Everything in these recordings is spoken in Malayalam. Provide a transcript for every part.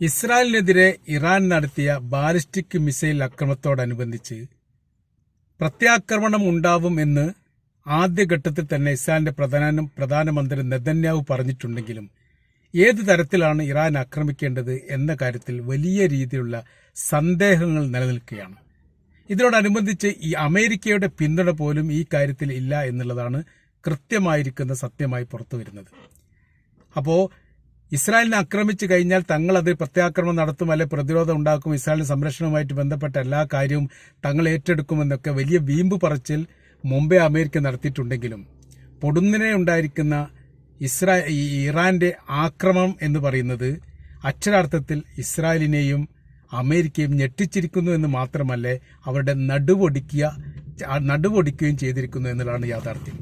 ഇസ്രായേലിനെതിരെ ഇറാൻ നടത്തിയ ബാലിസ്റ്റിക് മിസൈൽ ആക്രമണത്തോടനുബന്ധിച്ച് പ്രത്യാക്രമണം ഉണ്ടാവും എന്ന് ആദ്യഘട്ടത്തിൽ തന്നെ ഇസ്രായേലിന്റെ പ്രധാനമന്ത്രി നെതന്യാഹു പറഞ്ഞിട്ടുണ്ടെങ്കിലും ഏത് തരത്തിലാണ് ഇറാൻ ആക്രമിക്കേണ്ടത് എന്ന കാര്യത്തിൽ വലിയ രീതിയിലുള്ള സന്ദേഹങ്ങൾ നിലനിൽക്കുകയാണ്. ഇതിനോടനുബന്ധിച്ച് ഈ അമേരിക്കയുടെ പിന്തുണ പോലും ഈ കാര്യത്തിൽ ഇല്ല എന്നുള്ളതാണ് കൃത്യമായിരിക്കുന്ന സത്യമായി പുറത്തുവരുന്നത്. അപ്പോൾ ഇസ്രായേലിനെ ആക്രമിച്ചു കഴിഞ്ഞാൽ തങ്ങൾ അതിൽ പ്രത്യാക്രമണം നടത്തും, അല്ലെ പ്രതിരോധം ഉണ്ടാക്കും, ഇസ്രായേലിന്റെ സംരക്ഷണവുമായിട്ട് ബന്ധപ്പെട്ട എല്ലാ കാര്യവും തങ്ങൾ ഏറ്റെടുക്കുമെന്നൊക്കെ വലിയ വീമ്പ് പറച്ചിൽ മുമ്പേ അമേരിക്ക നടത്തിയിട്ടുണ്ടെങ്കിലും പൊടുന്നിനെ ഉണ്ടായിരിക്കുന്ന ഇറാന്റെ ആക്രമണം എന്ന് പറയുന്നത് അക്ഷരാർത്ഥത്തിൽ ഇസ്രായേലിനെയും അമേരിക്കയും ഞെട്ടിച്ചിരിക്കുന്നു എന്ന് മാത്രമല്ല, അവരുടെ നടുവൊടിക്കുകയും ചെയ്തിരിക്കുന്നു എന്നുള്ളതാണ് യാഥാർത്ഥ്യം.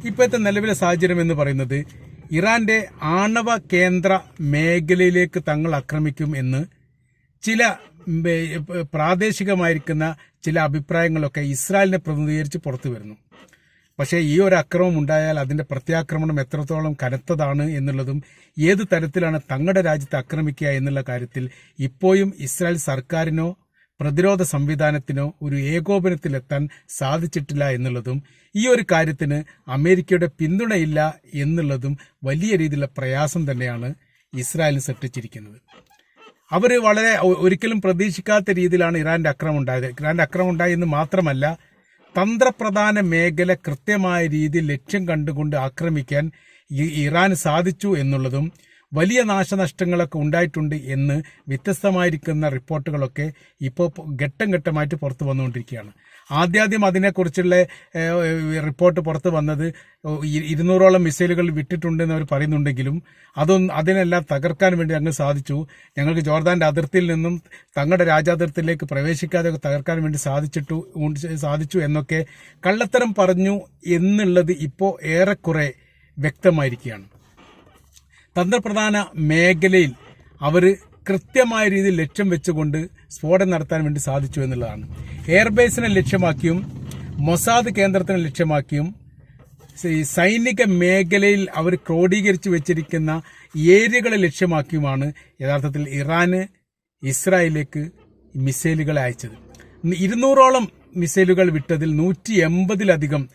ഇപ്പോഴത്തെ നിലവിലെ സാഹചര്യം എന്ന് പറയുന്നത് ഇറാന്റെ ആണവ കേന്ദ്ര മേഖലയിലേക്ക് തങ്ങൾ ആക്രമിക്കും എന്ന് ചില പ്രാദേശികമായിരിക്കുന്ന ചില അഭിപ്രായങ്ങളൊക്കെ ഇസ്രായേലിനെ പ്രതിനിധീകരിച്ച് പുറത്തു വരുന്നു. പക്ഷേ ഈ ഒരു ആക്രമണം ഉണ്ടായാൽ അതിന്റെ പ്രത്യാക്രമണം എത്രത്തോളം കനത്തതാണ് എന്നുള്ളതും ഏത് തരത്തിലാണ് തങ്ങളുടെ രാജ്യത്തെ ആക്രമിക്കുക എന്നുള്ള കാര്യത്തിൽ ഇപ്പോഴും ഇസ്രായേൽ സർക്കാരിനോ പ്രതിരോധ സംവിധാനത്തിനോ ഒരു ഏകോപനത്തിലെത്താൻ സാധിച്ചിട്ടില്ല എന്നുള്ളതും ഈ ഒരു കാര്യത്തിന് അമേരിക്കയുടെ പിന്തുണയില്ല എന്നുള്ളതും വലിയ രീതിയിലുള്ള പ്രയാസം തന്നെയാണ് ഇസ്രായേലിന് സൃഷ്ടിച്ചിരിക്കുന്നത്. അവർ ഒരിക്കലും പ്രതീക്ഷിക്കാത്ത രീതിയിലാണ് ഇറാന്റെ ആക്രമണം ഉണ്ടായത്. ഇറാന്റെ ആക്രമണം ഉണ്ടായെന്ന് മാത്രമല്ല, തന്ത്രപ്രധാന മേഖല കൃത്യമായ രീതിയിൽ ലക്ഷ്യം കണ്ടുകൊണ്ട് ആക്രമിക്കാൻ ഇറാന് സാധിച്ചു എന്നുള്ളതും വലിയ നാശനഷ്ടങ്ങളൊക്കെ ഉണ്ടായിട്ടുണ്ട് എന്ന് വ്യത്യസ്തമായിരിക്കുന്ന റിപ്പോർട്ടുകളൊക്കെ ഇപ്പോൾ ഘട്ടം ഘട്ടമായിട്ട് പുറത്തു വന്നുകൊണ്ടിരിക്കുകയാണ്. ആദ്യം അതിനെക്കുറിച്ചുള്ള റിപ്പോർട്ട് പുറത്തു വന്നത് 200ഓളം മിസൈലുകൾ വിട്ടിട്ടുണ്ടെന്ന് അവർ പറയുന്നുണ്ടെങ്കിലും അതിനെല്ലാം തകർക്കാൻ വേണ്ടി ഞങ്ങൾ സാധിച്ചു, ഞങ്ങൾക്ക് ജോർദാന്റെ അതിർത്തിയിൽ നിന്നും തങ്ങളുടെ രാജ്യാതിർത്തിയിലേക്ക് പ്രവേശിക്കാതെ തകർക്കാൻ വേണ്ടി സാധിച്ചു എന്നൊക്കെ കള്ളത്തരം പറഞ്ഞു എന്നുള്ളത് ഇപ്പോൾ ഏറെക്കുറെ വ്യക്തമായിരിക്കുകയാണ്. തന്ത്രപ്രധാന മേഖലയിൽ അവർ കൃത്യമായ രീതിയിൽ ലക്ഷ്യം വെച്ചുകൊണ്ട് സ്ഫോടനം നടത്താൻ വേണ്ടി സാധിച്ചു എന്നുള്ളതാണ്. എയർബേസിനെ ലക്ഷ്യമാക്കിയും മൊസാദ് കേന്ദ്രത്തിനെ ലക്ഷ്യമാക്കിയും സൈനിക മേഖലയിൽ അവർ ക്രോഡീകരിച്ചു വെച്ചിരിക്കുന്ന ഏരിയകളെ ലക്ഷ്യമാക്കിയുമാണ് യഥാർത്ഥത്തിൽ ഇറാന് ഇസ്രായേലിലേക്ക് മിസൈലുകൾ അയച്ചത്. 200ഓളം മിസൈലുകൾ വിട്ടതിൽ 180ലധികം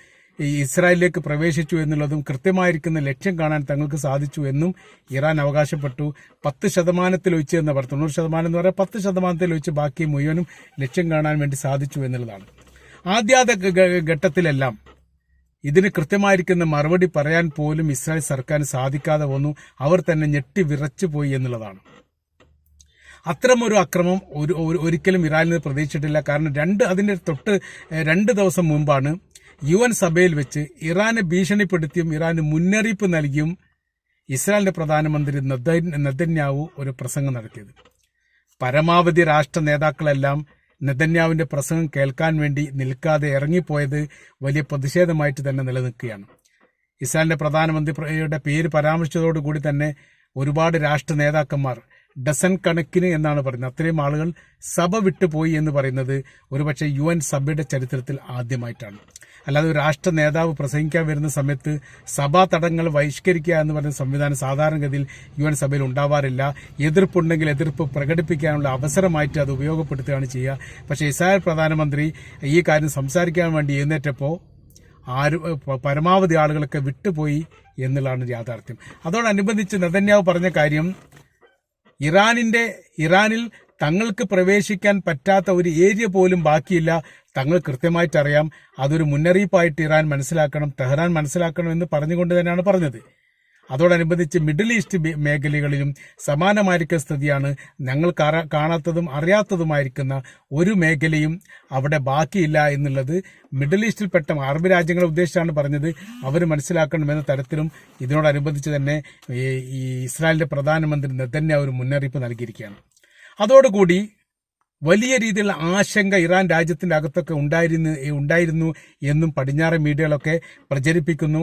ഇസ്രായേലിലേക്ക് പ്രവേശിച്ചു എന്നുള്ളതും കൃത്യമായിരിക്കുന്ന ലക്ഷ്യം കാണാൻ തങ്ങൾക്ക് സാധിച്ചു എന്നും ഇറാൻ അവകാശപ്പെട്ടു. 10% ഒഴിച്ച് എന്ന് പറഞ്ഞു, 90% എന്ന് പറയാം, 10% ഒഴിച്ച് ബാക്കി മുഴുവനും ലക്ഷ്യം കാണാൻ വേണ്ടി സാധിച്ചു എന്നുള്ളതാണ്. ആദ്യ ഘട്ടത്തിലെല്ലാം ഇതിന് കൃത്യമായിരിക്കുന്ന മറുപടി പറയാൻ പോലും ഇസ്രായേൽ സർക്കാരിന് സാധിക്കാതെ വന്നു. അവർ തന്നെ ഞെട്ടി വിറച്ചു പോയി എന്നുള്ളതാണ്. അത്തരമൊരു അക്രമം ഒരിക്കലും ഇറാനിൽ പ്രതീക്ഷിച്ചിട്ടില്ല. കാരണം അതിന്റെ തൊട്ട് 2 ദിവസം മുമ്പാണ് UN സഭയിൽ വെച്ച് ഇറാനെ ഭീഷണിപ്പെടുത്തിയും ഇറാന് മുന്നറിയിപ്പ് നൽകിയും ഇസ്രായേലിന്റെ പ്രധാനമന്ത്രി നെതന്യാഹു ഒരു പ്രസംഗം നടത്തിയത്. പരമാവധി രാഷ്ട്ര നേതാക്കളെല്ലാം നെതന്യാഹുവിന്റെ പ്രസംഗം കേൾക്കാൻ വേണ്ടി നിൽക്കാതെ ഇറങ്ങിപ്പോയത് വലിയ പ്രതിഷേധമായിട്ട് തന്നെ നിലനിൽക്കുകയാണ്. ഇസ്രായേലിന്റെ പ്രധാനമന്ത്രിയുടെ പേര് പരാമർശിച്ചതോടുകൂടി തന്നെ ഒരുപാട് രാഷ്ട്ര നേതാക്കന്മാർ, ഡസൻ കണക്കിന് എന്നാണ് പറയുന്നത്, അത്രയും ആളുകൾ സഭ വിട്ടുപോയി എന്ന് പറയുന്നത് ഒരുപക്ഷെ UN സഭയുടെ ചരിത്രത്തിൽ ആദ്യമായിട്ടാണ്. അല്ലാതെ ഒരു രാഷ്ട്ര നേതാവ് പ്രസംഗിക്കാൻ വരുന്ന സമയത്ത് സഭാ തടങ്ങൾ ബഹിഷ്കരിക്കുക എന്ന് പറയുന്ന സംവിധാനം സാധാരണഗതിയിൽ UN സഭയിൽ ഉണ്ടാവാറില്ല. എതിർപ്പുണ്ടെങ്കിൽ എതിർപ്പ് പ്രകടിപ്പിക്കാനുള്ള അവസരമായിട്ട് അത് ഉപയോഗപ്പെടുത്തുകയാണ് ചെയ്യുക. പക്ഷേ ഇസ്രായേൽ പ്രധാനമന്ത്രി ഈ കാര്യം സംസാരിക്കാൻ വേണ്ടി എഴുന്നേറ്റപ്പോൾ പരമാവധി ആളുകളൊക്കെ വിട്ടുപോയി എന്നുള്ളതാണ് യാഥാർത്ഥ്യം. അതോടനുബന്ധിച്ച് നെതന്യാഹു പറഞ്ഞ കാര്യം, ഇറാനിൽ തങ്ങൾക്ക് പ്രവേശിക്കാൻ പറ്റാത്ത ഒരു ഏരിയ പോലും ബാക്കിയില്ല. തങ്ങൾ കൃത്യമായിട്ടറിയാം, അതൊരു മുന്നറിയിപ്പായിട്ട് ഇറാൻ മനസ്സിലാക്കണം, തെഹ്റാൻ മനസ്സിലാക്കണം എന്ന് പറഞ്ഞുകൊണ്ട് തന്നെയാണ് പറഞ്ഞത്. അതോടനുബന്ധിച്ച് മിഡിൽ ഈസ്റ്റ് മേഖലകളിലും സമാനമായിരിക്കുന്ന സ്ഥിതിയാണ്. ഞങ്ങൾ കാണാത്തതും അറിയാത്തതുമായിരിക്കുന്ന ഒരു മേഖലയും അവിടെ ബാക്കിയില്ല എന്നുള്ളത് മിഡിൽ ഈസ്റ്റിൽപ്പെട്ട അറബ് രാജ്യങ്ങളെ ഉദ്ദേശിച്ചാണ് പറഞ്ഞത്. അവർ മനസ്സിലാക്കണമെന്ന തരത്തിലും ഇതിനോടനുബന്ധിച്ച് തന്നെ ഈ ഇസ്രായേലിന്റെ പ്രധാനമന്ത്രി നെതന്യാഹു ഒരു മുന്നറിയിപ്പ് നൽകിയിരിക്കുകയാണ്. അതോടുകൂടി വലിയ രീതിയിലുള്ള ആശങ്ക ഇറാൻ രാജ്യത്തിന്റെ അകത്തൊക്കെ ഉണ്ടായിരുന്നു എന്നും പടിഞ്ഞാറൻ മീഡിയകളൊക്കെ പ്രചരിപ്പിക്കുന്നു.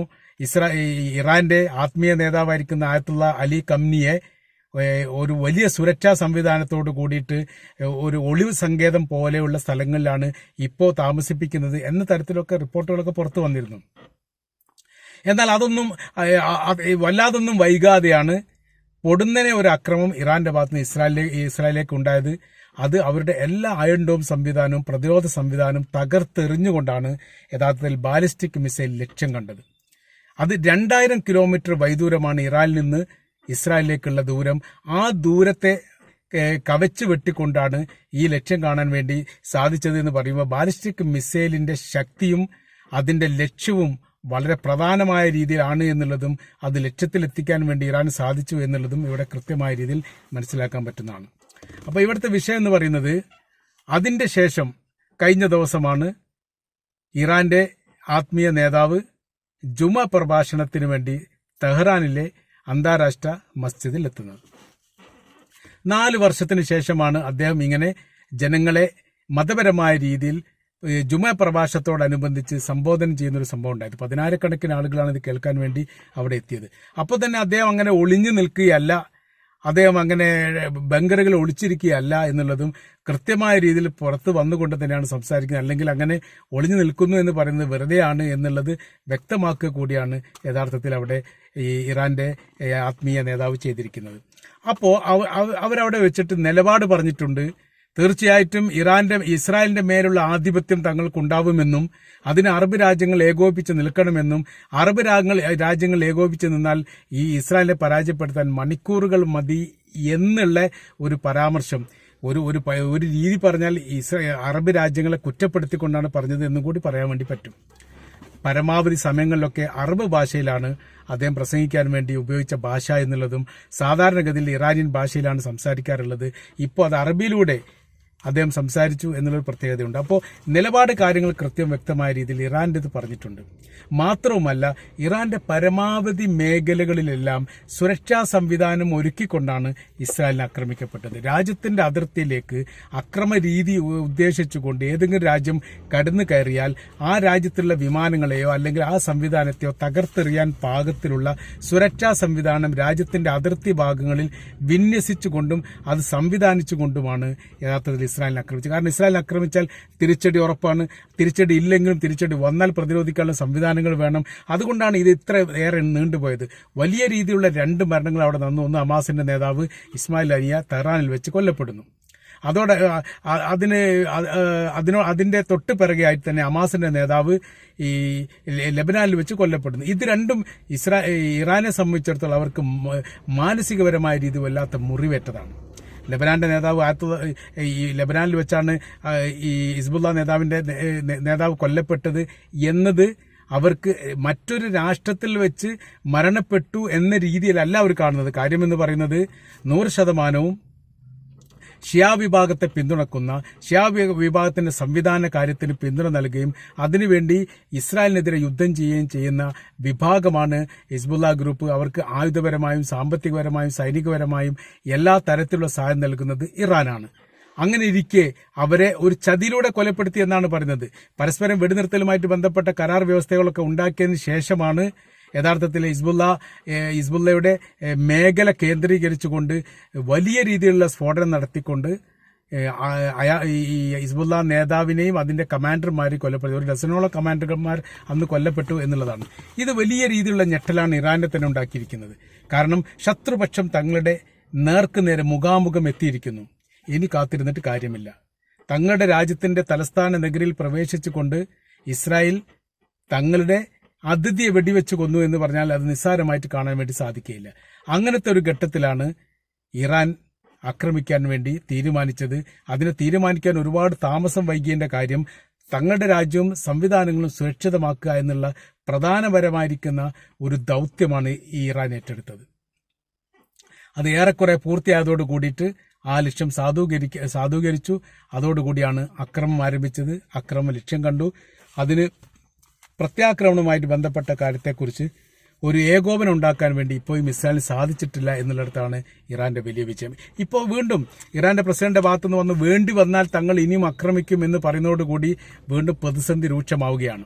ഇറാന്റെ ആത്മീയ നേതാവായിരിക്കുന്ന ആയത്തുള്ള അലി ഖംനിയെ ഒരു വലിയ സുരക്ഷാ സംവിധാനത്തോട് കൂടിയിട്ട് ഒരു ഒളിവ് സങ്കേതം പോലെയുള്ള സ്ഥലങ്ങളിലാണ് ഇപ്പോൾ താമസിപ്പിക്കുന്നത് എന്ന തരത്തിലൊക്കെ റിപ്പോർട്ടുകളൊക്കെ പുറത്തു വന്നിരുന്നു. എന്നാൽ അതൊന്നും വല്ലാതൊന്നും വൈകാതെയാണ് പൊടുന്നനെ ഒരു അക്രമം ഇറാന്റെ ഭാഗത്തുനിന്ന് ഇസ്രായേലിലേക്ക് ഉണ്ടായത് അത് അവരുടെ എല്ലാ അയൺ ഡോം സംവിധാനവും പ്രതിരോധ സംവിധാനവും തകർത്തെറിഞ്ഞുകൊണ്ടാണ് യഥാർത്ഥത്തിൽ ബാലിസ്റ്റിക് മിസൈൽ ലക്ഷ്യം കണ്ടത്. അത് 2000 കിലോമീറ്റർ വൈദൂരമാണ് ഇറാനിൽ നിന്ന് ഇസ്രായേലിലേക്കുള്ള ദൂരം. ആ ദൂരത്തെ കവച്ചു വെട്ടിക്കൊണ്ടാണ് ഈ ലക്ഷ്യം കാണാൻ വേണ്ടി സാധിച്ചത് എന്ന് പറയുമ്പോൾ ബാലിസ്റ്റിക് മിസൈലിന്റെ ശക്തിയും അതിന്റെ ലക്ഷ്യവും വളരെ പ്രധാനമായ രീതിയിലാണ് എന്നുള്ളതും അത് ലക്ഷ്യത്തിലെത്തിക്കാൻ വേണ്ടി ഇറാന് സാധിച്ചു എന്നുള്ളതും ഇവിടെ കൃത്യമായ രീതിയിൽ മനസ്സിലാക്കാൻ പറ്റുന്നതാണ്. അപ്പോൾ ഇവിടുത്തെ വിഷയം എന്ന് പറയുന്നത്, അതിന്റെ ശേഷം കഴിഞ്ഞ ദിവസമാണ് ഇറാന്റെ ആത്മീയ നേതാവ് ജുമ പ്രഭാഷണത്തിന് വേണ്ടി തെഹ്റാനിലെ അന്താരാഷ്ട്ര മസ്ജിദിൽ എത്തുന്നത്. 4 വർഷത്തിന് ശേഷമാണ് അദ്ദേഹം ഇങ്ങനെ ജനങ്ങളെ മതപരമായ രീതിയിൽ ജുമ പ്രഭാഷണത്തോടനുബന്ധിച്ച് സംബോധന ചെയ്യുന്ന ഒരു സംഭവം ഉണ്ടായത്. 10,000-കണക്കിന് ആളുകളാണ് ഇത് കേൾക്കാൻ വേണ്ടി അവിടെ എത്തിയത്. അപ്പോൾ തന്നെ അദ്ദേഹം അങ്ങനെ ഒളിഞ്ഞു നിൽക്കുകയല്ല, അദ്ദേഹം അങ്ങനെ ബങ്കറുകൾ ഒളിച്ചിരിക്കുകയല്ല എന്നുള്ളതും കൃത്യമായ രീതിയിൽ പുറത്ത് വന്നുകൊണ്ട് തന്നെയാണ് സംസാരിക്കുന്നത്. അല്ലെങ്കിൽ അങ്ങനെ ഒളിഞ്ഞു നിൽക്കുന്നു എന്ന് പറയുന്നത് വെറുതെയാണ് എന്നുള്ളത് വ്യക്തമാക്കുക കൂടിയാണ് യഥാർത്ഥത്തിൽ അവിടെ ഈ ഇറാന്റെ ആത്മീയ നേതാവ് ചെയ്തിരിക്കുന്നത്. അപ്പോൾ അവരവിടെ വെച്ചിട്ട് നിലപാട് പറഞ്ഞിട്ടുണ്ട്. തീർച്ചയായിട്ടും ഇസ്രായേലിന്റെ മേലുള്ള ആധിപത്യം തങ്ങൾക്കുണ്ടാവുമെന്നും അതിന് അറബ് രാജ്യങ്ങൾ ഏകോപിപ്പിച്ച് നിൽക്കണമെന്നും അറബ് രാജ്യങ്ങൾ ഏകോപിച്ച് നിന്നാൽ ഈ ഇസ്രായേലിനെ പരാജയപ്പെടുത്താൻ മണിക്കൂറുകൾ മതി എന്നുള്ള ഒരു പരാമർശം, ഒരു രീതി പറഞ്ഞാൽ അറബ് രാജ്യങ്ങളെ കുറ്റപ്പെടുത്തിക്കൊണ്ടാണ് പറഞ്ഞത് എന്നും കൂടി പറയാൻ വേണ്ടി പറ്റും. പരമാവധി സമയങ്ങളിലൊക്കെ അറബ് ഭാഷയിലാണ് അദ്ദേഹം പ്രസംഗിക്കാൻ വേണ്ടി ഉപയോഗിച്ച ഭാഷ എന്നുള്ളതും സാധാരണഗതിയിൽ ഇറാനിയൻ ഭാഷയിലാണ് സംസാരിക്കാറുള്ളത്. ഇപ്പോൾ അത് അറബിയിലൂടെ അദ്ദേഹം സംസാരിച്ചു എന്നുള്ളൊരു പ്രത്യേകതയുണ്ട്. അപ്പോൾ നിലപാട് കാര്യങ്ങൾ വ്യക്തമായ രീതിയിൽ ഇറാന്റെ ഇത് പറഞ്ഞിട്ടുണ്ട്. മാത്രവുമല്ല, ഇറാന്റെ പരമാവധി മേഖലകളിലെല്ലാം സുരക്ഷാ സംവിധാനം ഒരുക്കിക്കൊണ്ടാണ് ഇസ്രായേലിനെ ആക്രമിക്കപ്പെട്ടത്. രാജ്യത്തിന്റെ അതിർത്തിയിലേക്ക് അക്രമ രീതി ഉദ്ദേശിച്ചുകൊണ്ട് ഏതെങ്കിലും രാജ്യം കടന്നു കയറിയാൽ ആ രാജ്യത്തുള്ള വിമാനങ്ങളെയോ അല്ലെങ്കിൽ ആ സംവിധാനത്തെയോ തകർത്തെറിയാൻ പാകത്തിലുള്ള സുരക്ഷാ സംവിധാനം രാജ്യത്തിന്റെ അതിർത്തി ഭാഗങ്ങളിൽ വിന്യസിച്ചുകൊണ്ടും അത് സംവിധാനിച്ചുകൊണ്ടുമാണ് യഥാർത്ഥത്തിൽ ഇസ്രായേലിനെ ആക്രമിച്ചത്. കാരണം ഇസ്രായേലിനെ ആക്രമിച്ചാൽ തിരിച്ചടി ഉറപ്പാണ്. തിരിച്ചടി ഇല്ലെങ്കിലും തിരിച്ചടി വന്നാൽ പ്രതിരോധിക്കാനുള്ള സംവിധാനങ്ങൾ വേണം. അതുകൊണ്ടാണ് ഇത് ഇത്ര ഏറെ നീണ്ടുപോയത്. വലിയ രീതിയിലുള്ള 2 മരണങ്ങൾ അവിടെ നടന്നു. ഒന്ന് ഹമാസിന്റെ നേതാവ് ഇസ്മായിൽ ഹനിയ തെഹ്റാനിൽ വെച്ച് കൊല്ലപ്പെടുന്നു. അതോടെ അതിന്റെ തൊട്ട് പിറകെയായി തന്നെ ഹമാസിന്റെ നേതാവ് ഈ ലെബനാനിൽ വെച്ച് കൊല്ലപ്പെടുന്നു. ഇത് രണ്ടും ഇറാനെ സംബന്ധിച്ചിടത്തോളം അവർക്ക് മാനസികപരമായ രീതി വല്ലാത്ത മുറിവേറ്റതാണ്. ലെബനാന്റെ നേതാവ് ഈ ലെബനാനിൽ വെച്ചാണ് ഈ ഹിസ്ബുള്ള നേതാവ് കൊല്ലപ്പെട്ടത് എന്നത് അവർക്ക് മറ്റൊരു രാഷ്ട്രത്തിൽ വെച്ച് മരണപ്പെട്ടു എന്ന രീതിയിലല്ല അവർ കാണുന്നത്. കാര്യമെന്ന് പറയുന്നത് 100% ഷിയ വിഭാഗത്തെ പിന്തുണക്കുന്ന, ഷിയ വിഭാഗത്തിന്റെ സംവിധാന കാര്യത്തിന് പിന്തുണ നൽകുകയും അതിനുവേണ്ടി ഇസ്രായേലിനെതിരെ യുദ്ധം ചെയ്യുകയും ചെയ്യുന്ന വിഭാഗമാണ് ഹിസ്ബുള്ള ഗ്രൂപ്പ്. അവർക്ക് ആയുധപരമായും സാമ്പത്തികപരമായും സൈനികപരമായും എല്ലാ തരത്തിലുള്ള സഹായം നൽകുന്നത് ഇറാനാണ്. അങ്ങനെ ഇരിക്കെ അവരെ ഒരു ചതിയിലൂടെ കൊലപ്പെടുത്തി എന്നാണ് പറയുന്നത്. പരസ്പരം വെടിനിർത്തലുമായിട്ട് ബന്ധപ്പെട്ട കരാർ വ്യവസ്ഥകളൊക്കെ ഉണ്ടാക്കിയതിന് ശേഷമാണ് യഥാർത്ഥത്തിൽ ഹിസ്ബുള്ളയുടെ മേഖല കേന്ദ്രീകരിച്ചുകൊണ്ട് വലിയ രീതിയിലുള്ള സ്ഫോടനം നടത്തിക്കൊണ്ട് ഈ ഹിസ്ബുള്ള നേതാവിനെയും അതിന്റെ കമാൻഡർമാരെയും കൊല്ലപ്പെട്ടു. ഒരു ഡസനോളം കമാൻഡർമാർ അന്ന് കൊല്ലപ്പെട്ടു എന്നുള്ളതാണ്. ഇത് വലിയ രീതിയിലുള്ള ഞെട്ടലാണ് ഇറാനെ തന്നെ ഉണ്ടാക്കിയിരിക്കുന്നത്. കാരണം ശത്രുപക്ഷം തങ്ങളുടെ നേർക്കുനേരെ മുഖാമുഖം എത്തിയിരിക്കുന്നു. ഇനി കാത്തിരുന്നിട്ട് കാര്യമില്ല. തങ്ങളുടെ രാജ്യത്തിന്റെ തലസ്ഥാന നഗരിയിൽ പ്രവേശിച്ചുകൊണ്ട് ഇസ്രായേൽ തങ്ങളുടെ അതിഥിയെ വെടിവെച്ച് കൊന്നു എന്ന് പറഞ്ഞാൽ അത് നിസ്സാരമായിട്ട് കാണാൻ വേണ്ടി സാധിക്കുകയില്ല. അങ്ങനത്തെ ഒരു ഘട്ടത്തിലാണ് ഇറാൻ ആക്രമിക്കാൻ വേണ്ടി തീരുമാനിച്ചത്. അതിനെ തീരുമാനിക്കാൻ ഒരുപാട് താമസം വൈകിയതിന്റെ കാര്യം തങ്ങളുടെ രാജ്യവും സംവിധാനങ്ങളും സുരക്ഷിതമാക്കുക എന്നുള്ള പ്രധാനപരമായിരിക്കുന്ന ഒരു ദൗത്യമാണ് ഈ ഇറാൻ ഏറ്റെടുത്തത്. അത് ഏറെക്കുറെ പൂർത്തിയായതോട് കൂടിയിട്ട് ആ ലക്ഷ്യം സാധൂകരിച്ചു. അതോടുകൂടിയാണ് ആക്രമണം ആരംഭിച്ചത്. ആക്രമണം ലക്ഷ്യം കണ്ടു. അതിന് പ്രത്യാക്രമണവുമായിട്ട് ബന്ധപ്പെട്ട കാര്യത്തെക്കുറിച്ച് ഒരു ഏകോപനം ഉണ്ടാക്കാൻ വേണ്ടി ഇപ്പോഴും ഇസ്രായേലിന് സാധിച്ചിട്ടില്ല എന്നുള്ളിടത്താണ് ഇറാന്റെ വലിയ വിജയം. ഇപ്പോൾ വീണ്ടും ഇറാന്റെ പ്രസിഡന്റ് ഭാഗത്തുനിന്ന് വന്ന് വേണ്ടി വന്നാൽ തങ്ങൾ ഇനിയും ആക്രമിക്കും എന്ന് പറയുന്നതോടുകൂടി വീണ്ടും പ്രതിസന്ധി രൂക്ഷമാവുകയാണ്.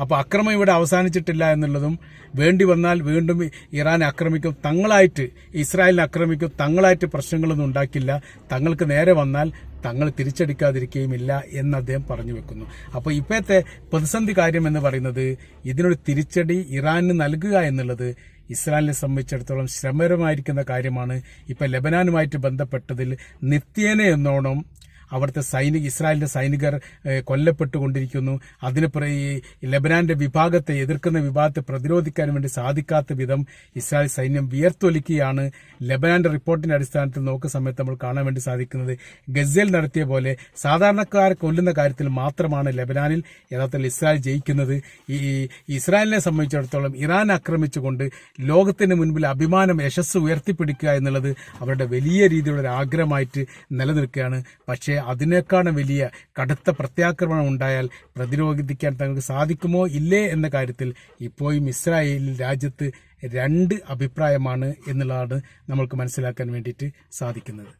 അപ്പോൾ ആക്രമണം ഇവിടെ അവസാനിച്ചിട്ടില്ല എന്നുള്ളതും വേണ്ടി വന്നാൽ വീണ്ടും ഇറാനെ ആക്രമിക്കും, തങ്ങളായിട്ട് ഇസ്രായേലിനെ ആക്രമിക്കും, തങ്ങളായിട്ട് പ്രശ്നങ്ങളൊന്നും ഉണ്ടാക്കില്ല, തങ്ങൾക്ക് നേരെ വന്നാൽ തങ്ങൾ തിരിച്ചടിക്കാതിരിക്കുകയുമില്ല എന്ന് അദ്ദേഹം പറഞ്ഞു വെക്കുന്നു. അപ്പോൾ ഇപ്പോഴത്തെ പ്രതിസന്ധി കാര്യം എന്ന് പറയുന്നത് ഇതിനൊരു തിരിച്ചടി ഇറാന് നൽകുക എന്നുള്ളത് ഇസ്രായേലിനെ സംബന്ധിച്ചിടത്തോളം ശ്രമകരമായിരിക്കുന്ന കാര്യമാണ്. ഇപ്പം ലെബനാനുമായിട്ട് ബന്ധപ്പെട്ടതിൽ നിത്യേന എന്നോണം അവിടുത്തെ ഇസ്രായേലിന്റെ സൈനികർ കൊല്ലപ്പെട്ടുകൊണ്ടിരിക്കുന്നു. അതിന് ഈ ലെബനാന്റെ വിഭാഗത്തെ എതിർക്കുന്ന വിഭാഗത്തെ പ്രതിരോധിക്കാൻ വേണ്ടി സാധിക്കാത്ത വിധം ഇസ്രായേൽ സൈന്യം വിയർത്തൊലിക്കുകയാണ്. ലെബനാന്റെ റിപ്പോർട്ടിന്റെ അടിസ്ഥാനത്തിൽ നോക്കുന്ന സമയത്ത് നമ്മൾ കാണാൻ വേണ്ടി സാധിക്കുന്നത് ഗസയിൽ നടത്തിയ പോലെ സാധാരണക്കാരെ കൊല്ലുന്ന കാര്യത്തിൽ മാത്രമാണ് ലെബനാനിൽ യഥാർത്ഥത്തിൽ ഇസ്രായേൽ ജയിക്കുന്നത്. ഈ ഇസ്രായേലിനെ സംബന്ധിച്ചിടത്തോളം ഇറാൻ ആക്രമിച്ചുകൊണ്ട് ലോകത്തിന് മുൻപിൽ അഭിമാനം യശസ് ഉയർത്തിപ്പിടിക്കുക എന്നുള്ളത് അവരുടെ വലിയ രീതിയിലുള്ള ഒരു ആഗ്രഹമായിട്ട് നിലനിൽക്കുകയാണ്. പക്ഷേ അതിനേക്കാളും വലിയ കടുത്ത പ്രത്യാക്രമണം ഉണ്ടായാൽ പ്രതിരോധിക്കാൻ തങ്ങൾക്ക് സാധിക്കുമോ ഇല്ലേ എന്ന കാര്യത്തിൽ ഇപ്പോഴും ഇസ്രായേൽ രാജ്യത്ത് രണ്ട് അഭിപ്രായമാണ് എന്നുള്ളതാണ് നമ്മൾക്ക് മനസ്സിലാക്കാൻ വേണ്ടിയിട്ട് സാധിക്കുന്നത്.